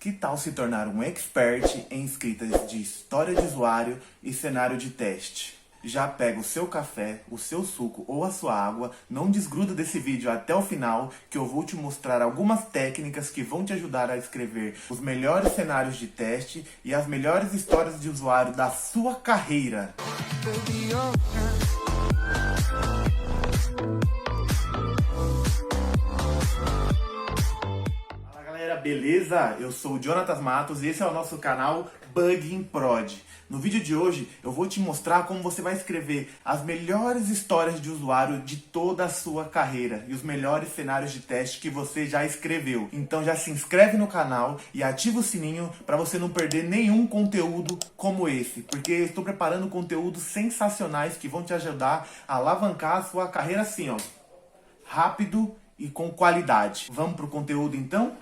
Que tal se tornar um expert em escritas de história de usuário e cenário de teste? Já pega o seu café, o seu suco ou a sua água, não desgruda desse vídeo até o final, que eu vou te mostrar algumas técnicas que vão te ajudar a escrever os melhores cenários de teste e as melhores histórias de usuário da sua carreira. Beleza? Eu sou o Jonatas Matos e esse é o nosso canal Bugging Prod. No vídeo de hoje eu vou te mostrar como você vai escrever as melhores histórias de usuário de toda a sua carreira e os melhores cenários de teste que você já escreveu. Então já se inscreve no canal e ativa o sininho para você não perder nenhum conteúdo como esse, porque eu estou preparando conteúdos sensacionais que vão te ajudar a alavancar a sua carreira assim, ó, rápido e com qualidade. Vamos pro conteúdo então?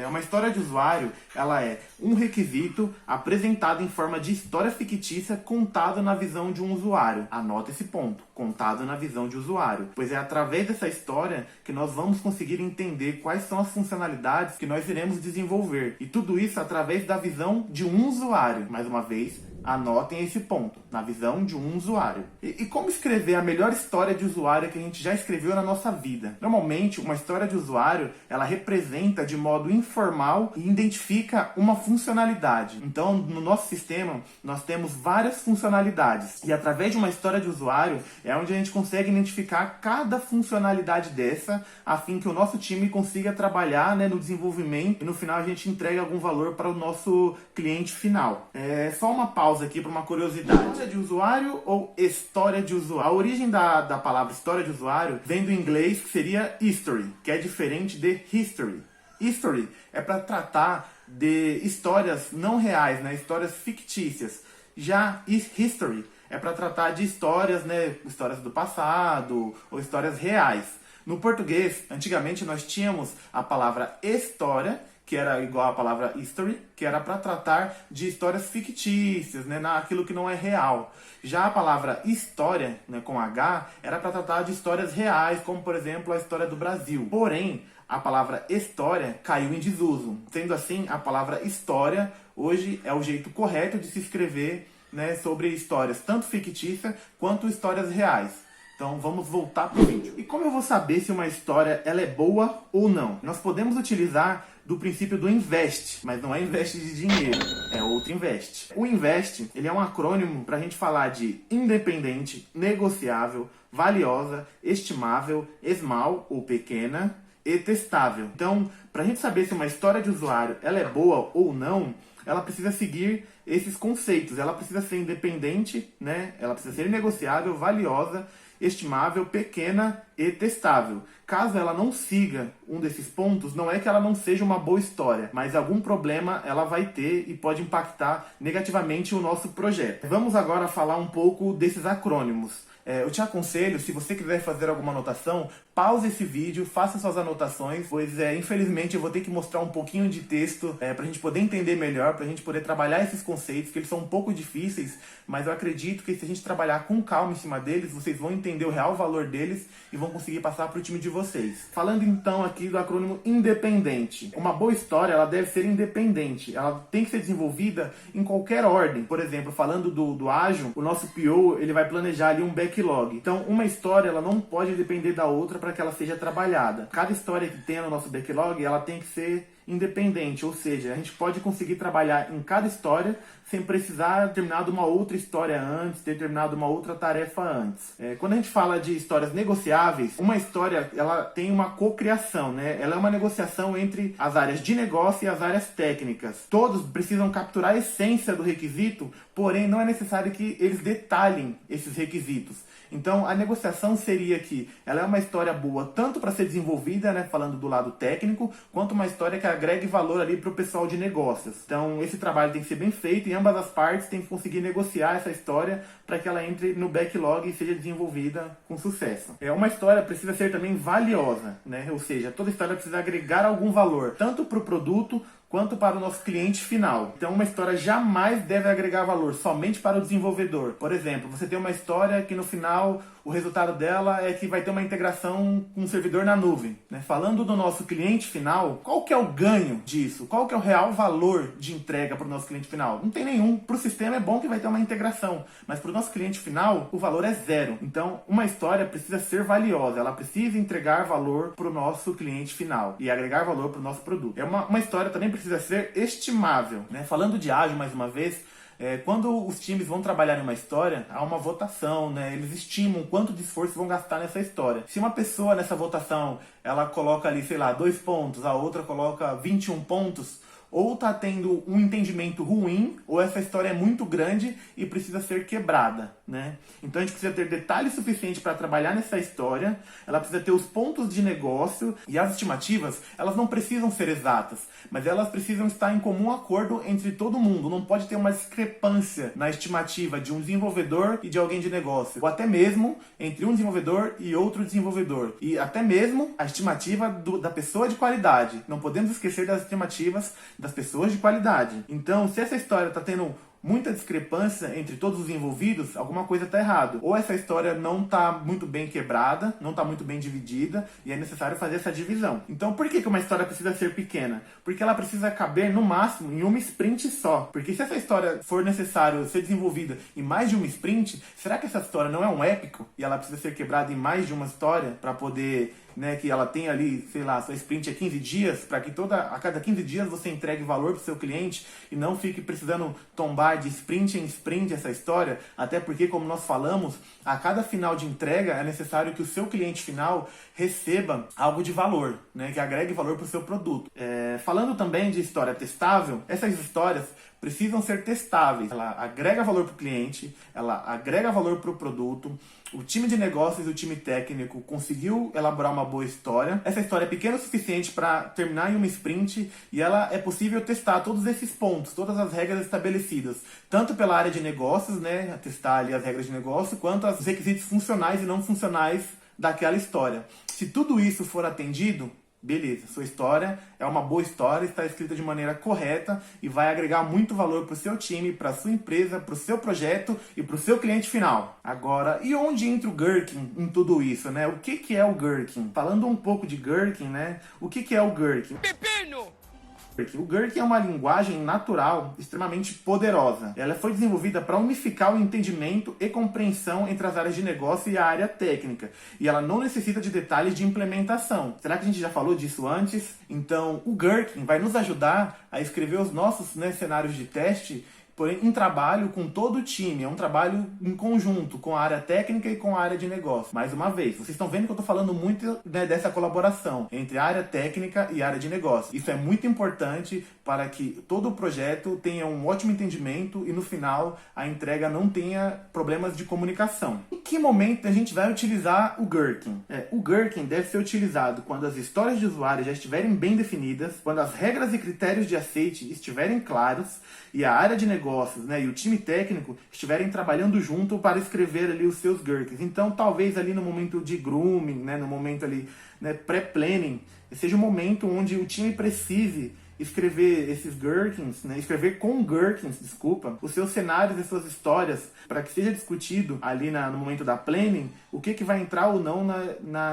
Uma história de usuário, ela é um requisito apresentado em forma de história fictícia contado na visão de um usuário. Anota esse ponto, contado na visão de usuário. Pois é através dessa história que nós vamos conseguir entender quais são as funcionalidades que nós iremos desenvolver. E tudo isso através da visão de um usuário. Mais uma vez, anotem esse ponto, na visão de um usuário. E como escrever a melhor história de usuário que a gente já escreveu na nossa vida? Normalmente, uma história de usuário, ela representa de modo informal e identifica uma funcionalidade. Então, no nosso sistema, nós temos várias funcionalidades. E através de uma história de usuário, é onde a gente consegue identificar cada funcionalidade dessa, a fim que o nosso time consiga trabalhar, né, no desenvolvimento e no final a gente entregue algum valor para o nosso cliente final. Só uma pausa aqui para uma curiosidade. História de usuário ou história de usuário? A origem da palavra história de usuário vem do inglês, que seria history, que é diferente de history. History é para tratar de histórias não reais, né? Histórias fictícias. Já history é para tratar de histórias, né? Histórias do passado ou histórias reais. No português, antigamente nós tínhamos a palavra história, que era igual à palavra history, que era para tratar de histórias fictícias, né, naquilo que não é real. Já a palavra história, né, com H, era para tratar de histórias reais, como por exemplo a história do Brasil. Porém, a palavra história caiu em desuso. Sendo assim, a palavra história hoje é o jeito correto de se escrever, né, sobre histórias tanto fictícias quanto histórias reais. Então vamos voltar para o vídeo. E como eu vou saber se uma história ela é boa ou não? Nós podemos utilizar do princípio do INVEST, mas não é INVEST de dinheiro, é outro INVEST. O INVEST, ele é um acrônimo para a gente falar de independente, negociável, valiosa, estimável, esmal ou pequena e testável. Então, para a gente saber se uma história de usuário ela é boa ou não, ela precisa seguir esses conceitos. Ela precisa ser independente, né? Ela precisa ser negociável, valiosa, estimável, pequena e testável. Caso ela não siga um desses pontos, não é que ela não seja uma boa história, mas algum problema ela vai ter e pode impactar negativamente o nosso projeto. Vamos agora falar um pouco desses acrônimos. Eu te aconselho, se você quiser fazer alguma anotação, pause esse vídeo, faça suas anotações, pois infelizmente eu vou ter que mostrar um pouquinho de texto para a gente poder entender melhor, para a gente poder trabalhar esses conceitos, que eles são um pouco difíceis, mas eu acredito que se a gente trabalhar com calma em cima deles, vocês vão entender o real valor deles e vão conseguir passar para o time de vocês. Falando então aqui do acrônimo independente. Uma boa história, ela deve ser independente, ela tem que ser desenvolvida em qualquer ordem. Por exemplo, falando do ágil, o nosso PO ele vai planejar ali um backlog. Então, uma história ela não pode depender da outra para que ela seja trabalhada. Cada história que tem no nosso backlog, ela tem que ser independente, ou seja, a gente pode conseguir trabalhar em cada história sem precisar ter terminado uma outra história antes, ter terminado uma outra tarefa antes. Quando a gente fala de histórias negociáveis, uma história ela tem uma cocriação, né? Ela é uma negociação entre as áreas de negócio e as áreas técnicas. Todos precisam capturar a essência do requisito, porém não é necessário que eles detalhem esses requisitos. Então, a negociação seria que ela é uma história boa tanto para ser desenvolvida, né, falando do lado técnico, quanto uma história que agregue valor ali para o pessoal de negócios. Então, esse trabalho tem que ser bem feito e ambas as partes têm que conseguir negociar essa história para que ela entre no backlog e seja desenvolvida com sucesso. Uma história precisa ser também valiosa, né? Ou seja, toda história precisa agregar algum valor, tanto para o produto quanto para o nosso cliente final. Então uma história jamais deve agregar valor somente para o desenvolvedor. Por exemplo, você tem uma história que no final o resultado dela é que vai ter uma integração com um servidor na nuvem, né? Falando do nosso cliente final, qual que é o ganho disso? Qual que é o real valor de entrega para o nosso cliente final? Não tem nenhum. Para o sistema é bom que vai ter uma integração, mas para o nosso cliente final o valor é zero. Então uma história precisa ser valiosa, ela precisa entregar valor para o nosso cliente final e agregar valor para o nosso produto. Uma história também precisa ser estimável, né? Falando de ágil mais uma vez, quando os times vão trabalhar em uma história, há uma votação, né? Eles estimam quanto de esforço vão gastar nessa história. Se uma pessoa nessa votação, ela coloca ali, sei lá, 2 pontos, a outra coloca 21 pontos, ou está tendo um entendimento ruim, ou essa história é muito grande e precisa ser quebrada, né? Então a gente precisa ter detalhes suficientes para trabalhar nessa história, ela precisa ter os pontos de negócio, e as estimativas, elas não precisam ser exatas, mas elas precisam estar em comum acordo entre todo mundo. Não pode ter uma discrepância na estimativa de um desenvolvedor e de alguém de negócio, ou até mesmo entre um desenvolvedor e outro desenvolvedor, e até mesmo a estimativa da pessoa de qualidade. Não podemos esquecer das estimativas das pessoas de qualidade. Então, se essa história está tendo muita discrepância entre todos os envolvidos, alguma coisa está errado. Ou essa história não está muito bem quebrada, não está muito bem dividida, e é necessário fazer essa divisão. Então, por que uma história precisa ser pequena? Porque ela precisa caber, no máximo, em uma sprint só. Porque se essa história for necessário ser desenvolvida em mais de uma sprint, será que essa história não é um épico? E ela precisa ser quebrada em mais de uma história para poder, né, que ela tenha ali, sei lá, sua sprint é 15 dias, para que a cada 15 dias você entregue valor para o seu cliente e não fique precisando tombar de sprint em sprint essa história, até porque, como nós falamos, a cada final de entrega é necessário que o seu cliente final receba algo de valor, né, que agregue valor para o seu produto. Falando também de história testável, essas histórias precisam ser testáveis. Ela agrega valor para o cliente, ela agrega valor para o produto. O time de negócios e o time técnico conseguiu elaborar uma boa história. Essa história é pequena o suficiente para terminar em uma sprint e ela é possível testar todos esses pontos, todas as regras estabelecidas, tanto pela área de negócios, né, testar ali as regras de negócio, quanto os requisitos funcionais e não funcionais daquela história. Se tudo isso for atendido, beleza, sua história é uma boa história, está escrita de maneira correta e vai agregar muito valor para o seu time, para a sua empresa, para o seu projeto e para o seu cliente final. Agora, e onde entra o Gherkin em tudo isso, né? O que é o Gherkin? Falando um pouco de Gherkin, né? O que é o Gherkin? Pepino! O Gherkin é uma linguagem natural extremamente poderosa. Ela foi desenvolvida para unificar o entendimento e compreensão entre as áreas de negócio e a área técnica. E ela não necessita de detalhes de implementação. Será que a gente já falou disso antes? Então, o Gherkin vai nos ajudar a escrever os nossos, né, cenários de teste, porém em trabalho com todo o time, é um trabalho em conjunto com a área técnica e com a área de negócio. Mais uma vez, vocês estão vendo que eu estou falando muito, né, dessa colaboração entre a área técnica e a área de negócio. Isso é muito importante para que todo o projeto tenha um ótimo entendimento e no final a entrega não tenha problemas de comunicação. Em que momento a gente vai utilizar o Gherkin? O Gherkin deve ser utilizado quando as histórias de usuário já estiverem bem definidas, quando as regras e critérios de aceite estiverem claros e a área de negócios, né, e o time técnico estiverem trabalhando junto para escrever ali os seus Gherkins. Então, talvez ali no momento de grooming, né, no momento ali, né, pré-planning, seja o momento onde o time precise escrever esses Gherkins, né, escrever com Gherkins, desculpa, os seus cenários e suas histórias, para que seja discutido ali no momento da planning o que vai entrar ou não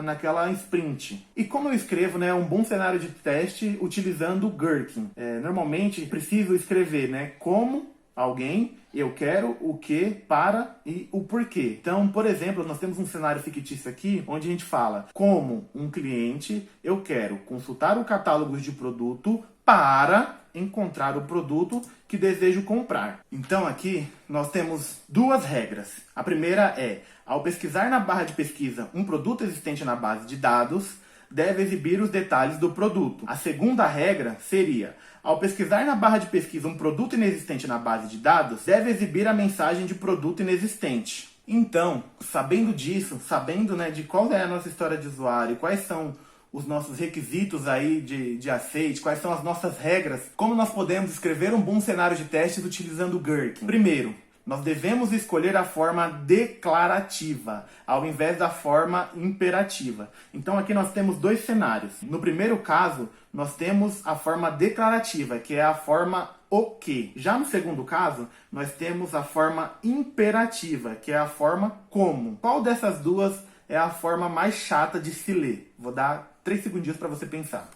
naquela sprint. E como eu escrevo, né, um bom cenário de teste utilizando o Gherkin? Normalmente preciso escrever, né, como alguém, eu quero, o que, para e o porquê. Então, por exemplo, nós temos um cenário fictício aqui, onde a gente fala como um cliente, eu quero consultar o catálogo de produto para encontrar o produto que desejo comprar. Então aqui nós temos duas regras. A primeira é, ao pesquisar na barra de pesquisa um produto existente na base de dados, deve exibir os detalhes do produto. A segunda regra seria, ao pesquisar na barra de pesquisa um produto inexistente na base de dados, deve exibir a mensagem de produto inexistente. Então, sabendo disso, sabendo, né, de qual é a nossa história de usuário, quais são os nossos requisitos aí de aceite, quais são as nossas regras, como nós podemos escrever um bom cenário de testes utilizando o Gherkin? Primeiro, Nós devemos escolher a forma declarativa, ao invés da forma imperativa. Então aqui nós temos dois cenários. No primeiro caso, nós temos a forma declarativa, que é a forma o que. Já no segundo caso, nós temos a forma imperativa, que é a forma como. Qual dessas duas é a forma mais chata de se ler? Vou dar 3 segundinhos para você pensar.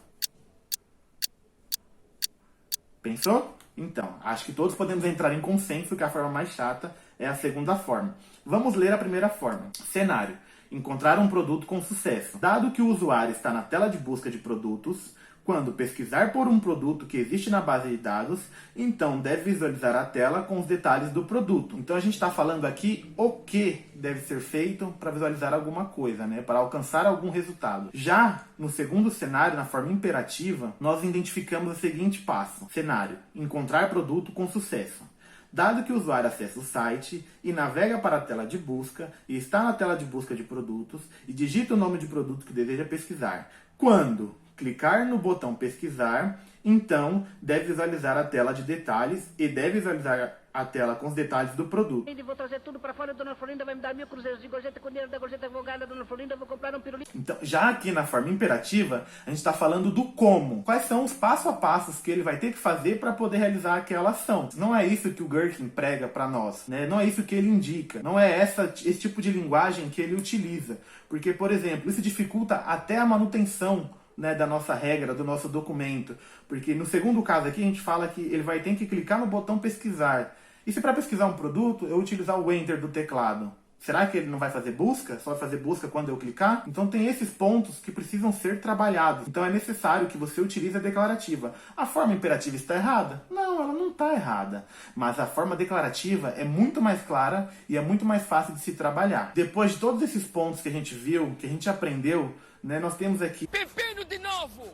Pensou? Então, acho que todos podemos entrar em consenso que a forma mais chata é a segunda forma. Vamos ler a primeira forma. Cenário: encontrar um produto com sucesso. Dado que o usuário está na tela de busca de produtos, quando pesquisar por um produto que existe na base de dados, então deve visualizar a tela com os detalhes do produto. Então a gente está falando aqui o que deve ser feito para visualizar alguma coisa, né? Para alcançar algum resultado. Já no segundo cenário, na forma imperativa, nós identificamos o seguinte passo. Cenário: encontrar produto com sucesso. Dado que o usuário acessa o site e navega para a tela de busca e está na tela de busca de produtos e digita o nome de produto que deseja pesquisar. Quando clicar no botão pesquisar, então deve visualizar a tela de detalhes e deve visualizar a tela com os detalhes do produto. Vou trazer tudo para fora, dona Florinda vai me dar 1000 cruzeiros de gorjeta com dinheiro da gorjeta advogada, dona Florinda, eu vou comprar um pirulito. Então, já aqui na forma imperativa, a gente está falando do como. Quais são os passo a passos que ele vai ter que fazer para poder realizar aquela ação. Não é isso que o Gherkin prega para nós, né? Não é isso que ele indica. Não é esse tipo de linguagem que ele utiliza. Porque, por exemplo, isso dificulta até a manutenção, né, da nossa regra, do nosso documento. Porque no segundo caso aqui a gente fala que ele vai ter que clicar no botão pesquisar. E se para pesquisar um produto eu utilizar o Enter do teclado, será que ele não vai fazer busca? Só vai fazer busca quando eu clicar? Então tem esses pontos que precisam ser trabalhados. Então é necessário que você utilize a declarativa. A forma imperativa está errada? Não, ela não está errada. Mas a forma declarativa é muito mais clara e é muito mais fácil de se trabalhar. Depois de todos esses pontos que a gente viu, que a gente aprendeu, né, nós temos aqui Pepino de novo!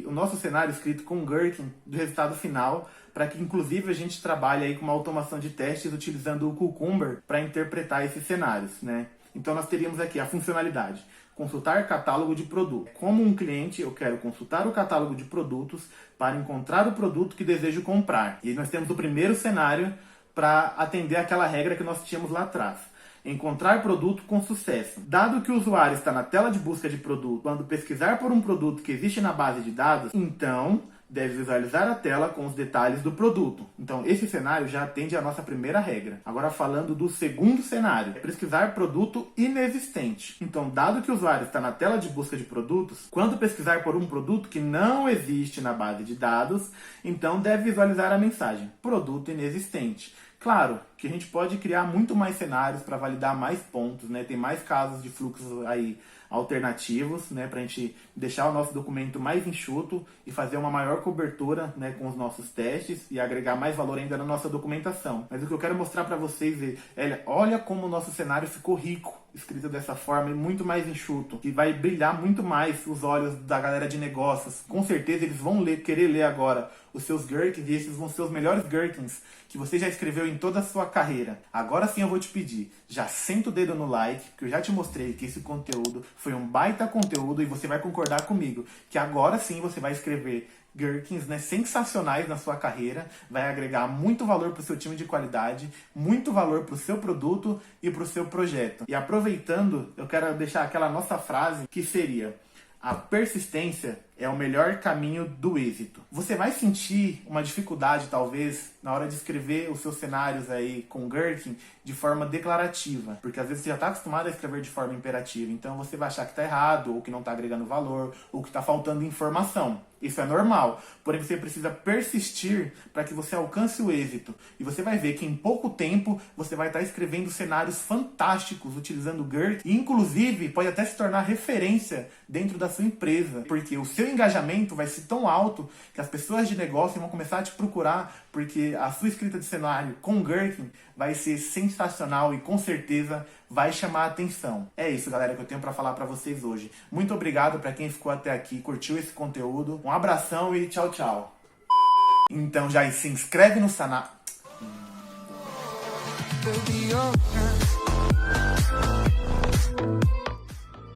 o nosso cenário escrito com o Gherkin do resultado final, para que inclusive a gente trabalhe aí com uma automação de testes utilizando o Cucumber para interpretar esses cenários, né? Então nós teríamos aqui a funcionalidade: consultar catálogo de produto. Como um cliente, eu quero consultar o catálogo de produtos para encontrar o produto que desejo comprar. E nós temos o primeiro cenário para atender aquela regra que nós tínhamos lá atrás. Encontrar produto com sucesso. Dado que o usuário está na tela de busca de produto quando pesquisar por um produto que existe na base de dados, então deve visualizar a tela com os detalhes do produto. Então esse cenário já atende a nossa primeira regra. Agora falando do segundo cenário, pesquisar produto inexistente. Então, dado que o usuário está na tela de busca de produtos, quando pesquisar por um produto que não existe na base de dados, então deve visualizar a mensagem produto inexistente. Claro que a gente pode criar muito mais cenários para validar mais pontos, né? Tem mais casos de fluxos aí alternativos, né? Para a gente deixar o nosso documento mais enxuto e fazer uma maior cobertura, né, com os nossos testes e agregar mais valor ainda na nossa documentação. Mas o que eu quero mostrar para vocês é, olha como o nosso cenário ficou rico, escrito dessa forma e muito mais enxuto, que vai brilhar muito mais os olhos da galera de negócios. Com certeza eles vão querer ler agora os seus Gherkins, e esses vão ser os melhores Gherkins que você já escreveu em toda a sua carreira. Agora sim eu vou te pedir, já senta o dedo no like, que eu já te mostrei que esse conteúdo foi um baita conteúdo e você vai concordar comigo, que agora sim você vai escrever Gherkins, né, sensacionais na sua carreira, vai agregar muito valor para o seu time de qualidade, muito valor para o seu produto e para o seu projeto. E aproveitando, eu quero deixar aquela nossa frase que seria: a persistência é o melhor caminho do êxito. Você vai sentir uma dificuldade, talvez, na hora de escrever os seus cenários aí com Gherkin de forma declarativa, porque às vezes você já está acostumado a escrever de forma imperativa, então você vai achar que está errado, ou que não está agregando valor, ou que está faltando informação. Isso é normal, porém você precisa persistir para que você alcance o êxito. E você vai ver que em pouco tempo você vai estar escrevendo cenários fantásticos utilizando o Gherkin, e inclusive pode até se tornar referência dentro da sua empresa, porque o seu engajamento vai ser tão alto que as pessoas de negócio vão começar a te procurar, porque a sua escrita de cenário com Gherkin vai ser sensacional e com certeza vai chamar a atenção. É isso, galera, que eu tenho para falar para vocês hoje. Muito obrigado para quem ficou até aqui, curtiu esse conteúdo. Um abração e tchau, tchau. Então já se inscreve no canal.